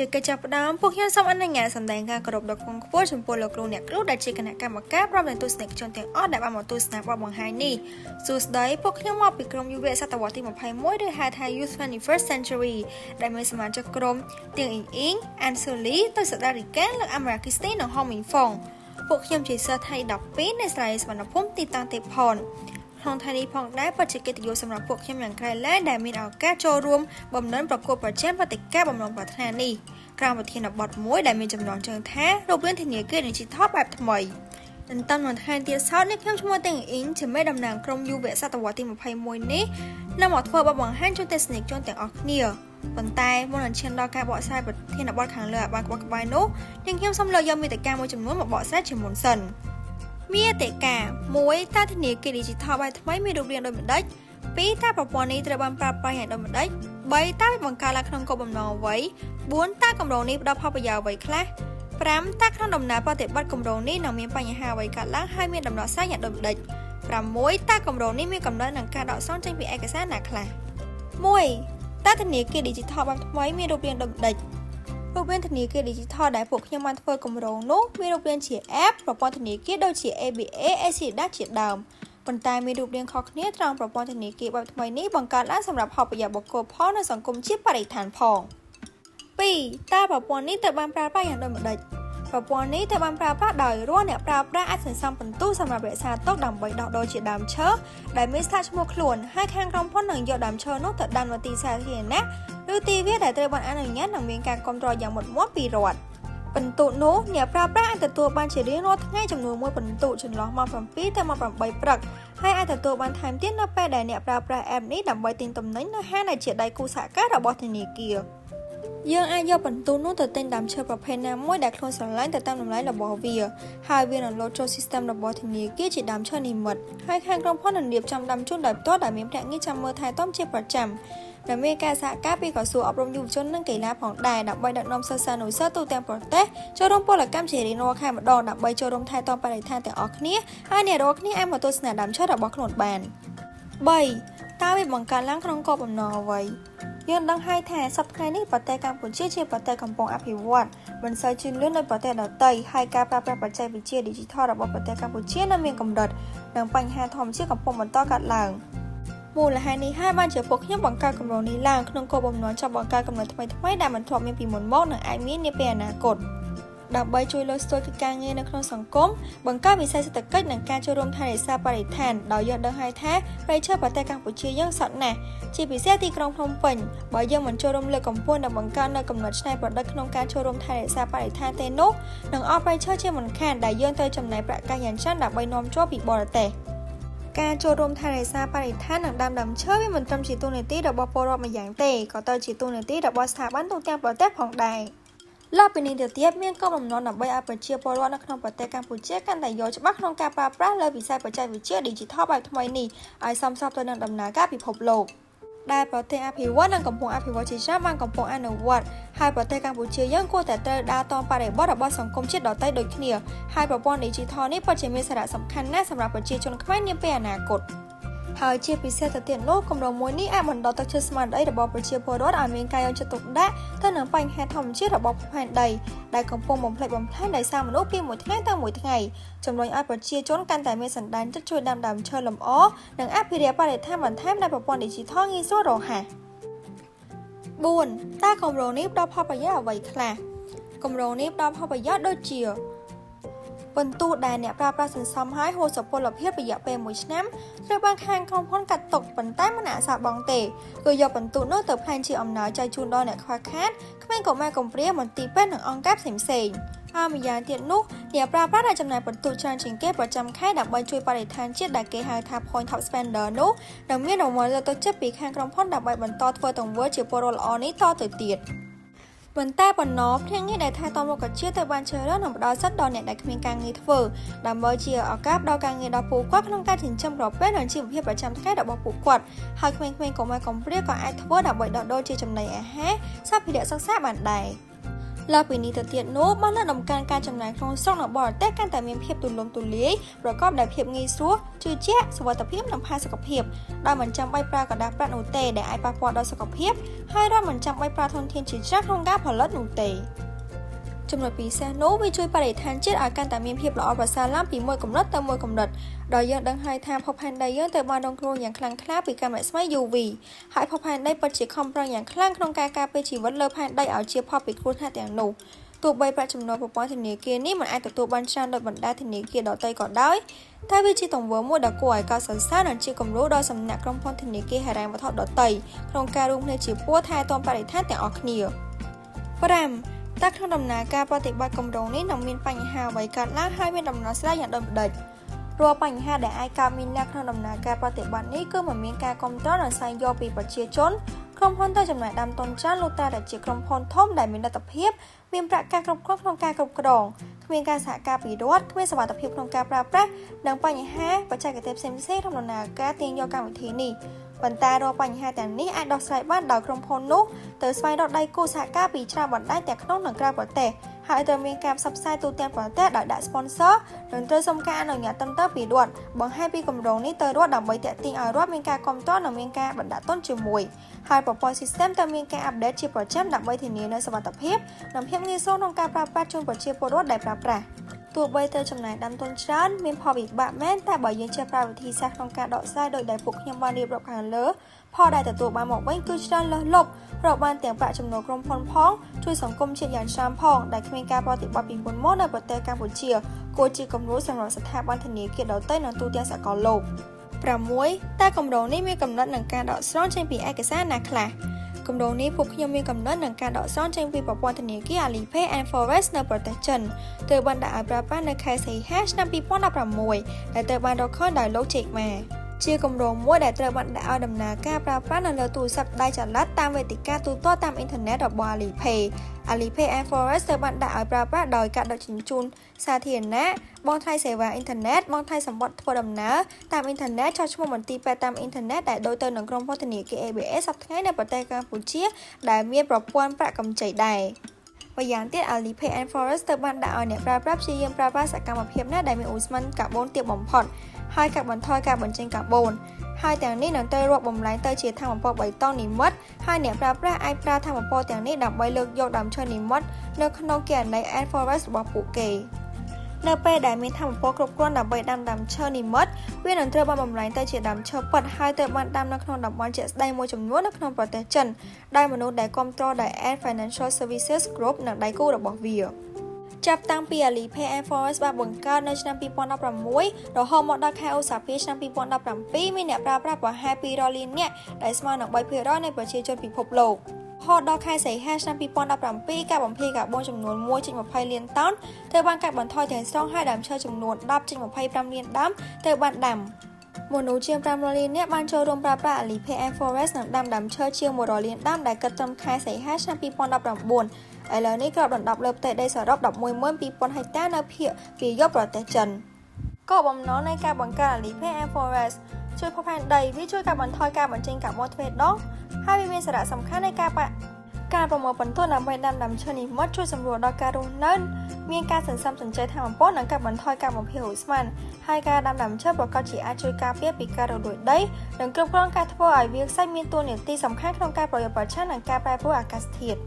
កិច្ចចាប់ផ្ដើមពួកខ្ញុំសូមអនុញ្ញាតសម្ដែងការគោរពដ៏ខ្ពង់ខ្ពស់ចំពោះលោកគ្រូអ្នកគ្រូដែលជាគណៈកម្មការព្រមទាំងទស្សនិកជនទាំងអស់ដែលបានមកទស្សនាបទបង្ហាញនេះសួស្ដីពួកខ្ញុំមកពីក្រុមយុវសតវត្សទី21ឬហៅថា Youth 21st Century ដែលមានសមាជិកក្រុមទាំងអ៊ីងអ៊ីង អានសូលី ទៅសដារីកាលោកអាមេរ៉ាគីស្ទីនិងហុងមីងហ្វុងពួកខ្ញុំជាសិស្សថៃ12នៃសាលាសវណ្ណភូមិទីតាំងទេផនក្នុងថ្ងៃនេះផងដែរពិតជាកិត្តិយសសម្រាប់ពួកខ្ញុំយ៉ាងក្រៃលែងដែលមានឱកាសចូលរួមបំណិនប្រកួតប្រជែងវត្តិកាបំណងប្រាថ្នានេះក្រោមប្រធានបទមួយដែលមានចំណងជើងថារូបរាងធនាគារ Digital បែបថ្មីតាមមួយថ្ងៃទៀតសោតនេះខ្ញុំឈ្មោះទាំងអ៊ីងជាមេតំណាងក្រុមយុវសតវត្សទី21នេះនឹងមកធ្វើបទបង្ហាញជូនទស្សនិកជនទាំងអស់គ្នាប៉ុន្តែមុននឹងឈានដល់ការបកស្រាយប្រធានបទខាងលើឲ្យបានក្បោះក្បាយនោះទាំងខ្ញុំសូមលើកយកមាតិកាមួយចំនួនមកបកស្រាយជាមុនសិនមាតិកា1តើធនាគារ Digital បែបថ្មីមានរូបរាងដូចម្តេច2តើប្រព័ន្ធនេះត្រូវបានប្រើប្រាស់យ៉ាងដូចម្តេច3តើបង្កើតឡើងក្នុងគោលបំណងអ្វី4តើគម្រោងនេះផ្ដល់ផលប្រយោជន៍អ្វីខ្លះ5តើក្នុងដំណើរប្រតិបត្តិគម្រោងនេះនឹងមានបញ្ហាអ្វីកើតឡើងហើយមានដំណោះស្រាយយ៉ាងដូចម្តេច6តើគម្រោងនេះមានកំណត់នឹងការដកស្រង់ចេញពីឯកសារណាខ្លះ1តើធនាគារ Digital បែបថ្មីមានរូបរាងដូចម្តេចរូបរាងធនាគារ Digital ដែលពួកខ្ញុំបានធ្វើគម្រោងនោះមានរូបរាងជា App ប្រព័ន្ធធនាគារដូចជា ABA, ACDA ជាដើមប៉ុន្តែមានរូបរាងខុសគ្នាត្រង់ប្រព័ន្ធធនាគារបែបថ្មីនេះបង្កើតឡើងសម្រាប់ផលប្រយោជន៍បុគ្គលផងនិងសង្គមជាតិបរិស្ថានផង2តើប្រព័ន្ធនេះត្រូវបានប្រើប្រាស់យ៉ាងដូចម្តេចប្រព័ន្ធនេះត្រូវបានប្រើប្រាស់ដោយរាល់អ្នកប្រើប្រាស់អាចសន្សំពិន្ទុសម្រាប់រក្សាទុកដើម្បីដោះដូរជាដើមឈើដែលមានស្ថិតឈ្មោះខ្លួនហើយខាងក្រុមហ៊ុននឹងយកដើមឈើនោះទៅដាំនៅទីសាធារណៈឬទីវាលដែលត្រូវបានអនុញ្ញាតនិងមានការគាំទ្រយ៉ាងមុតមាំពីរដ្ឋពិន្ទុនោះអ្នកប្រើប្រាស់អាចទទួលបានជារៀងរាល់ថ្ងៃចំនួន1ពិន្ទុចន្លោះម៉ោង7ទៅម៉ោង8ព្រឹកហើយអាចទទួលបានថែមទៀតនៅពេលដែលអ្នកប្រើប្រាស់ app នេះដើម្បីទិញទំនិញនៅហាងដែលជាដៃគូសហការរបស់ធនាគារយើងអាចយកពិន្ទុនោះទៅទិញដើមឈើប្រភេទណាមួយដែលខ្លួនស្រឡាញ់ទៅតាមតម្លៃរបស់វាហើយវានឹងលោតចូល system របស់ធនាគារជាដើមឈើនិម្មិតហើយខាងក្រុមហ៊ុននឹងរៀបចំដាំជូនដោយផ្ទាល់ដែលមានភ្នាក់ងារចាំមើលថែទាំជាប្រចាំដែលមានការសហការពីក្រសួងអប់រំយុវជននិងកីឡាផងដែរដើម្បីដឹកនាំសិស្សានុសិស្សទូទាំងប្រទេសចូលរួមពលកម្មជារៀងរាល់ខែម្ដងដើម្បីចូលរួមថែទាំបរិស្ថានទាំងអស់គ្នាហើយអ្នករាល់គ្នាអាចមកទស្សនាដើមឈើរបស់ខ្លួនបាន3តើវាបង្កើតឡើងក្នុងគោលបំណងអ្វីយើងដឹងហើយថាសប្តាហ៍នេះប្រទេសកម្ពុជាជាប្រទេសកំពុងអភិវឌ្ឍមិនសូវជឿនលឿនដោយប្រទេសដទៃហើយការប្រើប្រាស់បច្ចេកវិទ្យា Digital របស់ប្រទេសកម្ពុជានៅមានកម្រិតនិងបញ្ហាធម្មជាតិកំពុងបន្តកើតឡើងមូលហេតុនេះហើយបានជាពួកខ្ញុំបង្កើតគម្រោងនេះឡើងក្នុងគោលបំណងចង់បង្កើតគំនិតថ្មីៗដែលមិនធ្លាប់មានពីមុនមកនិងអាចមាននាពេលអនាគតដើម្បីជួយលើកស្ទួយកិច្ចការងារនៅក្នុងសង្គមបង្កើតវិស័យសេដ្ឋកិច្ចនិងការចូលរួមថែរក្សាបរិស្ថានដោយយើងដឹងហើយថាប្រទេសប្រទេសកម្ពុជាយើងសត់ណាស់ជាពិសេសទីក្រុងភ្នំពេញបើយើងមិនចូលរួមលើកកម្ពស់និងបង្កើននូវគំនិតច្នៃប្រឌិតក្នុងការចូលរួមថែរក្សាបរិស្ថានទេនោះនឹងអស់ប្រយោជន៍ជាមិនខានដែលយើងត្រូវចំណាយប្រាក់កាសយ៉ាងច្រើនដើម្បីនាំចូលពីបរទេសការចូលរួមថែរក្សាបរិស្ថាននិងដាំដើមឈើវាមិនត្រឹមជាតួនាទីរបស់ពលរដ្ឋម្យ៉ាងទេក៏ទៅជាតួនាទីរបស់ស្ថាប័នទូទាំងប្រទេសផងដែរលើសពីនេះទៅទៀតមានគោលបំណងដើម្បីឲ្យប្រជាពលរដ្ឋនៅក្នុងប្រទេសកម្ពុជាកាន់តែយល់ច្បាស់ក្នុងការប្រើប្រាស់លើវិស័យបច្ចេកវិទ្យា Digital បែបថ្មីនេះឲ្យសមស្របទៅនឹងដំណើរការពិភពលោកដែលប្រទេសអភិវឌ្ឍនិងកំពុងអភិវឌ្ឍជាច្រើនបានកំពុងអនុវត្តហើយប្រទេសកម្ពុជាយើងគួរតែត្រូវដើរតាមបរិបទរបស់សង្គមជាតិដទៃដូចគ្នាហើយប្រព័ន្ធ Digital នេះពិតជាមានសារៈសំខាន់ណាស់សម្រាប់ប្រជាជនខ្មែរនាពេលអនាគតហើយជាពិសេសទៅទៀតនោះគម្រោងមួយនេះអាចបណ្ដុះទឹកចិត្តស្មារតីរបស់ប្រជាពលរដ្ឋឲ្យមានការយកចិត្តទុកដាក់ទៅនឹងបញ្ហាធម្មជាតិរបស់ភពផែនដីដែលកំពុងបំផ្លិចបំផ្លាញដោយសារមនុស្សពីមួយថ្ងៃទៅមួយថ្ងៃជំរុញឲ្យប្រជាជនកាន់តែមានសន្តានចិត្តជួយដាំដើមឈើលម្អនិងអភិរក្សបរិស្ថានបន្ថែមដែលប្រព័ន្ធ Digital ងាយស្រួលរហ័ស4តើគម្រោងនេះផ្ដល់ផលប្រយោជន៍អ្វីខ្លះគម្រោងនេះផ្ដល់ផលប្រយោជន៍ដូចជាពិន្ទុដែលអ្នកប្រើប្រាស់សន្សំហើយហូរសុពលភាពរយៈពេល1ឆ្នាំត្រូវបានខាងក្រុមហ៊ុនកាត់ទុកប៉ុន្តែមិនអសារបង់ទេគឺយកពិន្ទុនោះទៅផ្សាយជាអំណោយចែកជូនដល់អ្នកខ្វះខាតក្មេងកុមារកំព្រាមន្ទីរពេទ្យនិងអង្គការផ្សេងៗហើយម្យ៉ាងទៀតនោះអ្នកប្រើប្រាស់ដែលចំណាយពិន្ទុច្រើនជាងគេប្រចាំខែដើម្បីជួយបរិស្ថានជាតិដែលគេហៅថា Point Top Spender នោះនឹងមានរង្វាន់លើកទឹកចិត្តពីខាងក្រុមហ៊ុនដើម្បីបន្តធ្វើទង្វើជាពលរដ្ឋល្អនេះតទៅទៀតប៉ុន្តែបំណងភ្នាក់ងារដែលថែទាំមុខជាទៅបានជ្រើសរើសនិងផ្ដល់សិទ្ធិដល់អ្នកដែលគ្មានការងារធ្វើដើម្បីជាឱកាសផ្ដល់ការងារដល់ពួកគាត់ក្នុងការចិញ្ចឹមក្រពះនិងជីវភាពប្រចាំថ្ងៃរបស់ពួកគាត់ហើយក្មេងៗកុមារកំព្រាក៏អាចធ្វើដើម្បីដោះដូរជាចំណីអាហារសម្ភារៈសិក្សាបានដែរ លើពីនេះទៅទៀតនោះបានលើកដំណើរការចំណាយក្នុងស្រុកនៅបរទេសកាន់តែមានភាពទូលំទូលាយប្រកបដោយភាពងាយស្រួលជឿជាក់សុវត្ថិភាពនិងផាសុកភាពដោយមិនចាំបាច់ប្រើក្រដាសប្រាក់នោះទេដែលអាចប៉ះពាល់ដល់សុខភាពហើយរត់មិនចាំបាច់ប្រើធនធានជាច្រើនក្នុងការផលិតនោះទេចំណុចពិសេសនោះវាជួយបរិស្ថានជាតិឲ្យកាន់តែមានភាពល្អប្រសើរឡើងពីមួយកម្រិតទៅមួយកម្រិតដោយយើងដឹងហើយថាភពផែនដីយើងត្រូវបានរងគ្រោះយ៉ាងខ្លាំងក្លាពីកាំរស្មី UV ហើយភពផែនដីពិតជាខំប្រឹងយ៉ាងខ្លាំងក្នុងការការពារជីវិតលើផែនដីឲ្យជៀសផុតពីគ្រោះថ្នាក់ទាំងនោះទោះបីប្រាក់ចំណូលប្រព័ន្ធធនាគារនេះមិនអាចទទួលបានច្រើនដោយបណ្ដាធនាគារដទៃក៏ដោយតែវាជាទង្វើមួយដ៏គួរឲ្យកោតសរសើរនិងជាគំរូដល់សំណាក់ក្រុមហ៊ុនធនាគារហិរញ្ញវត្ថុដទៃក្នុងការរួមគ្នាជាពួរថែទាំបរិស្ថានទាំងអស់គ្នា 5. តើក្នុងដំណើរការប្រតិបត្តិគម្រោងនេះនឹងមានបញ្ហាអ្វីកើតឡើងហើយមានដំណោះស្រាយយ៉ាងដូចម្តេចរាល់បញ្ហាដែលអាចកើតមានឡើងក្នុងដំណើរការប្រតិបត្តិនេះគឺមិនមានការគ្រប់គ្រងនិងស្វែងយល់ពីប្រជាជនក្រុមហ៊ុនទៅចំណាយដើមទុនច្រើនលុះត្រាតែជាក្រុមហ៊ុនធំដែលមានលទ្ធភាពមានប្រាក់ការគ្រប់គ្រងក្នុងការគ្រប់គ្រងគ្មានការសហការពីរដ្ឋគ្មានសុវត្ថិភាពក្នុងការប្រើប្រាស់និងបញ្ហាបច្ចេកទេសផ្សេងៗក្នុងដំណើរការទាញយកកម្មវិធីនេះប៉ុន្តែរាល់បញ្ហាទាំងនេះអាចដោះស្រាយបានដោយក្រុមហ៊ុននោះទៅស្វែងរកដៃគូសហការពីច្រើនបណ្ដាញទាំងក្នុងនិងក្រៅប្រទេសហើយត្រូវមានការផ្សព្វផ្សាយទូទាំងប្រទេសដោយដាក់ sponsor និងត្រូវសុំការអនុញ្ញាតត្រឹមត្រូវពីរដ្ឋបង្ហាញពីគម្រោងនេះទៅរដ្ឋដើម្បីទាក់ទាញឲ្យរដ្ឋមានការគាំទ្រនិងមានការបណ្ដាក់ទុនជាមួយហើយប្រព័ន្ធ system ត្រូវមានការ update ជាប្រចាំដើម្បីធានានូវសុវត្ថិភាពនិងភាពងាយស្រួលក្នុងការប្រើប្រាស់ជូនប្រជាពលរដ្ឋដែលប្រើប្រាស់ទោះបីទៅចំណាយដើមទុនច្រើនមានផលវិបាកមែនតែបើយើងចេះប្រើវិធីសាស្ត្រក្នុងការដកស្រាយដោយដែលពួកខ្ញុំបានរៀបរាប់ខាងលើផលដែលទទួលបានមកវិញគឺច្រើនលើសលប់រកបានទាំងប្រាក់ចំណូលក្រុមហ៊ុនផងជួយសង្គមជាតិយ៉ាងច្រើនផងដែលគ្មានការប្រតិបត្តិពីមុនមកនៅប្រទេសកម្ពុជាគួរជាគំរូសម្រាប់ស្ថាប័នធនាគារដទៃនៅទូទាំងសកលលោក 6. តើគម្រោងនេះមានកំណត់នឹងការដកស្រង់ចេញពីឯកសារណាខ្លះគម្រោងនេះពួកខ្ញុំមានកំណត់នឹងការដកស្រង់ចេញពីប្រព័ន្ធធនាគារ Alipay and Forex នៅប្រទេសចិនត្រូវបានដាក់ឲ្យប្រើប្រាស់នៅខែសីហាឆ្នាំ 2016 ដែលត្រូវបានរកឃើញដោយលោក Jack Ma ជាគម្រោងមួយដែលត្រូវបានដាក់ឲ្យដំណើរការប្រើប្រាស់នៅលើទូរស័ព្ទដៃចល័តតាមវេទិកាទូទាត់តាមអ៊ីនធឺណិតរបស់ Alipay and Forex ត្រូវបានដាក់ឲ្យប្រើប្រាស់ដោយការដឹកជញ្ជូនសាធារណៈបង់ថ្លៃសេវាអ៊ីនធឺណិតបង់ថ្លៃសម្បត្តិធ្វើដំណើរតាមអ៊ីនធឺណិតចុះឈ្មោះមន្ទីរពេទ្យតាមអ៊ីនធឺណិតដែលដូចទៅនឹងក្រុមហ៊ុនធនាគារ ABS សប្តាហ៍ថ្ងៃនៅប្រទេសកម្ពុជាដែលមានប្រព័ន្ធប្រាក់កម្ចីដែរម្យ៉ាងទៀត Alipay and Forex ត្រូវបានដាក់ឲ្យអ្នកប្រើប្រាស់ព្យាយាមប្រើប្រាស់សកម្មភាពណាដែលមានឧស្ម័នកាបូនទាបបំផុតហើយកាត់បន្ថយការបញ្ចេញកាបូនហើយទាំងនេះនឹងត្រូវរាប់បំលែងទៅជាថាមពលបៃតងនិម្មិតហើយអ្នកប្រើប្រាស់អាចប្រើថាមពលទាំងនេះដើម្បីលើកយកដើមឈើនិម្មិតនៅក្នុងគណនី and Forex របស់ពួកគេនៅពេលដែលមានថាមពលគ្រប់គ្រាន់ដើម្បីដាំដើមឈើនិម្មិតវានឹងត្រូវបានបំលែងទៅជាដើមឈើពិតហើយត្រូវបានដាំនៅក្នុងតំបន់ជាក់ស្ដែងមួយចំនួននៅក្នុងប្រទេសចិនដែលមនុស្សដែលគាំទ្រដោយ Ant Financial Services Group និងដៃគូរបស់វាចាប់តាំងពី Alipay and Forex បានបង្កើតនៅឆ្នាំ 2016 រហូតមកដល់ខែឧសភាឆ្នាំ 2017 មានអ្នកប្រើប្រាស់ប្រហែល 200 លាននាក់ដែលស្មើនឹង 3% នៃប្រជាជនពិភពលោករហូតដល់ខែសីហាឆ្នាំ 2017 ការបំភាយកាបូនចំនួន 1.20 លានតោនត្រូវបានកាត់បន្ថយទាំងស្រុងហើយដើមឈើចំនួន 10.25 លានដើមត្រូវបានដាំមនុស្សជាង 500 លាននាក់បានចូលរួមប្រើប្រាស់ Alipay and Forex និងដាំដើមឈើជាង 100 លានដើមដែលគិតត្រឹមខែសីហាឆ្នាំ 2019 ឥឡូវនេះគ្របដណ្ដប់លើផ្ទៃដីសរុប 112,000 ហិកតានៅភាគពាយព្យប្រទេសចិនគោលបំណងនៃការបង្កើត Alipay and Forex ជួយភពផែនដីវាជួយកាត់បន្ថយការបញ្ចេញកាបូនទ្វេដងហើយវាមានសារៈសំខាន់នៃការប្រមូលបន្ទុនដើម្បីដាំដើមឈើនិម្មិតជួយសម្រួលដល់ការរស់នៅមានការសន្សំសំចៃថាមពលនិងកាត់បន្ថយការបំភាយឧស្ម័នហើយការដាំដើមឈើប្រកាសជាអាចជួយការពារពីការរលួយដីនិងគ្រប់គ្រងការធ្វើឲ្យវាលខ្សាច់មានតួនាទីសំខាន់ក្នុងការប្រយុទ្ធប្រឆាំងនឹងការប្រែប្រួលអាកាសធាតុ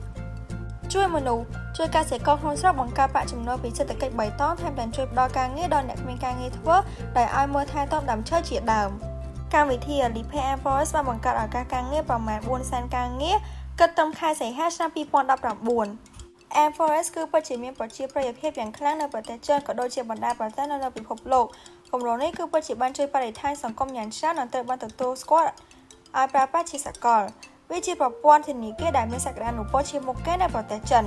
ជួយមនុស្សជួយកសិករក្នុងស្រុកបង្កើតប្រាក់ចំណូលពីសេដ្ឋកិច្ចបៃតងថែមទាំងជួយផ្ដល់ការងារដល់អ្នកគ្មានការងារធ្វើដោយឲ្យមើលថែទាំដើមឈើជាដើមកម្មវិធី Alipay and Forex បានបង្កើតឱកាសការងារប្រមាណ 400,000 ការងារគិតត្រឹមខែសីហាឆ្នាំ 2019 and Forex គឺពិតជាមានប្រជាប្រិយភាពយ៉ាងខ្លាំងនៅប្រទេសចិនក៏ដូចជាបណ្ដាប្រទេសនៅលើពិភពលោកគម្រោងនេះគឺពិតជាបានជួយបរិស្ថានសង្គមយ៉ាងច្រើននិងត្រូវបានទទួលស្គាល់ឲ្យប្រើប្រាស់ជាសកលវាជាប្រព័ន្ធធនាគារដែលមានសក្តានុពលជាមុខគេនៅប្រទេសចិន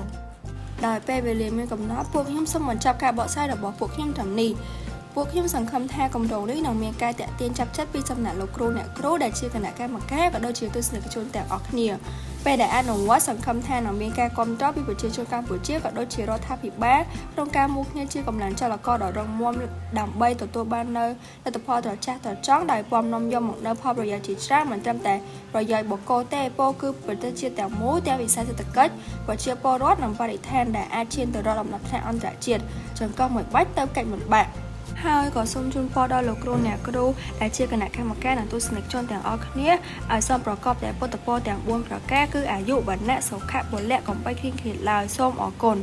ដោយពេលវេលាមានកំណត់ពួកខ្ញុំសូមបញ្ចប់ការបកស្រាយរបស់ពួកខ្ញុំត្រឹមនេះពួកខ្ញុំសង្ឃឹមថាគម្រោងនេះនឹងមានការតាក់ទាញចាប់ចិត្តពីសំណាក់លោកគ្រូអ្នកគ្រូដែលជាគណៈកម្មការក៏ដូចជាទស្សនិកជនទាំងអស់គ្នា ពេលដែលអនុវត្តសង្ឃឹមថានឹងមានការគ្រប់គ្រងពីប្រជាជនកម្ពុជាក៏ដូចជារដ្ឋាភិបាលក្នុងការមូលគ្នាជាកម្លាំងចលករដ៏រឹងមាំដើម្បីទទួលបាននូវលទ្ធផលត្រចះត្រចង់ដោយពំនាំយកមកនូវផលប្រយោជន៍ជាច្រើនមិនត្រឹមតែប្រយោជន៍បុគ្គលទេពោលគឺប្រទេសជាតិទាំងមូលទាំងវិស័យសេដ្ឋកិច្ចប្រជាពលរដ្ឋនិងបរិស្ថានដែលអាចឈានទៅរកលំដាប់ថ្នាក់អន្តរជាតិចង្កឹះមួយបាច់ទៅកិច្ចមិនបាក់ហើយក៏សូមជូនពរដល់លោកគ្រូអ្នកគ្រូដែលជាគណៈកម្មការនិងទស្សនិកជនទាំងអស់គ្នាឲ្យសូមប្រកបតែពុទ្ធពរទាំង4ប្រការគឺអាយុវណ្ណៈសុខៈពលៈកំបីគ្រៀងគ្រៀតឡើយសូមអរគុណ